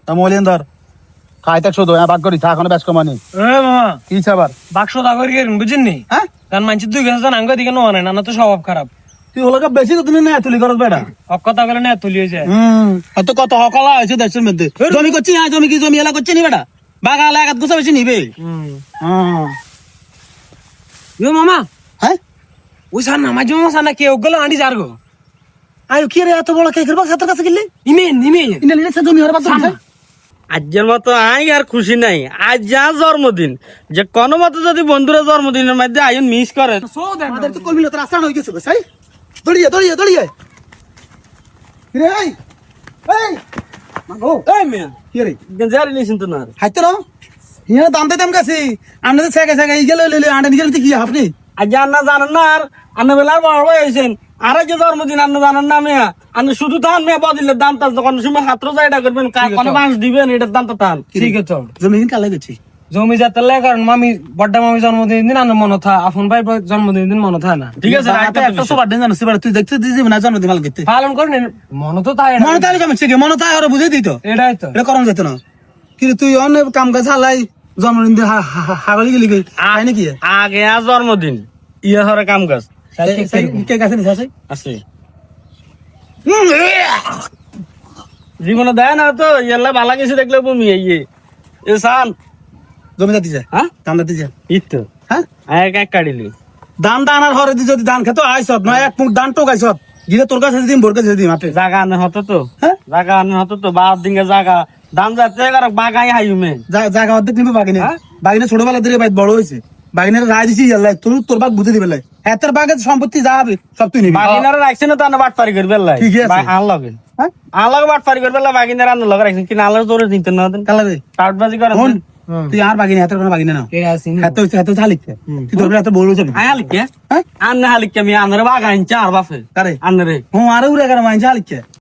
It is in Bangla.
তা মলিয়ান ধর খাইতে শুধু বাক করি থা এখনো ব্যস্ত মানি মামা কি আবার বাক্স দাগরি গেলেন বুঝেননি হ্যাঁ কারণ মানুষ 2 ঘন্টা আঙ্গ দিকে নয় না তো স্বভাব খারাপ তুই হলো বেশি তো তুমি না তুলি করস বেটা হক কথা বলে না তুলি হয়ে যায় এত কত হকলা হয়েছে দেশের মধ্যে জমি করছি হ্যাঁ জমি কি জমি এলা করছে নি বেটা বাগালে এক গুছা বেশি নিবে মামা হ্যাঁ ওই সার নামাজ মামা সার না কেউ গেল আন্টি যার গো আয় কি রে এত বড় কে করবা সাথে কাছে গেলে ইমেন ইনা লিলে সে জমি হরবা তো আজকের মতো আই আর খুশি নাই আজ যা জন্মদিন যে কোনো মতো যদি বন্ধুরা জন্মদিনের মধ্যে আইন মিস করে আমাদের তো কলমিল তোর আসান হয়ে গেছে ভাই দড়িয়ে রে এই মাগো এই মিয়া কি রে গেঞ্জারি নিছেন তো না হাইতে না হিয়া দাম দাম কাছে আমরা তো সেকা ইগেলে লইলে আন্ডা নিগেলে কি আপনি আজ আন্না জানেন না আর আন্না বেলার বড় হয়েছেন আর যে জন্মদিন আন্না জানেন না মেয়া আন্না শুধু তান মেয়া বদিলে দাম তার যখন সময় হাত্র যাইটা করবেন কোনো বাঁশ দিবেন এটার দাম তো টান ঠিক আছে জমি কালে গেছি জমি যাতে লাগে কারণ মামি বড়টা মামি জন্মদিন দিন আনন্দ মনে থা আপন ভাই জন্মদিন দিন মনে থা না ঠিক আছে একটা সবার দিন জানো সেবার তুই দেখতে দিবি না জন্মদিন মাল গেতে পালন করেন মনে তো তাই মনে তাহলে কেমন শিখে মনে তাই আর বুঝে দিত এটাই তো এটা করম যেত না কিন্তু তুই অনেক কাম কাজ হালাই জন্মদিন দিয়ে হাগলি গেলি তাই নাকি আগে আর জন্মদিন ইয়ে হরে কাম কাজ কে কাছে নিছে আছে আছে জীবনে দেয় না তো ইয়াল্লা ভালো কিছু দেখলে বমি ইয়ে এ সান জমি যাতি যায় হ্যাঁ দাম যাতি যায় ইত তো হ্যাঁ এক এক কাটিলি দান দানার হরে দি যদি দান খেতো আইসত নয় এক মুখ দান টোকাইছত গিয়ে তোর কাছে দিন বোর কাছে দিন মাঠে জাগা আনে হতো তো হ্যাঁ জাগা আনে হতো তো বাদ দিকে জাগা দাম যাচ্ছে বাগাই হাইমে জায়গা অর্ধেক নিবে বাগিনে বাগিনে ছোটবেলা থেকে বাইত বড় হয়েছে বাগিনের রায় দিছি আল্লাহ তোর বাগ বুঝে দিবে লাই এতের বাগের সম্পত্তি যা হবে সব তুই নিবি বাগিনারা রাখছে না তো আনে বাট পারি করবে লাই ঠিক আছে। আন লগে হ্যাঁ আন লগে বাট পারি করবে লাই বাগিনারা আন লগে রাখছেন কিনা আলাদা তোরে দিতে না দেন কালা রে কাটবাজি করে শোন, তুই আর বাগিনে হাতের কোনো বাগিনে না কে আসিন হাতে হালিক তুই তোর এত বড় হয়েছে আয় হালিকে হ্যাঁ আন্নে হালিকে আমি আনরে বাগাইন চার বাপে কারে আনরে হুঁ আরে উড়ে কারে মাইন হালিক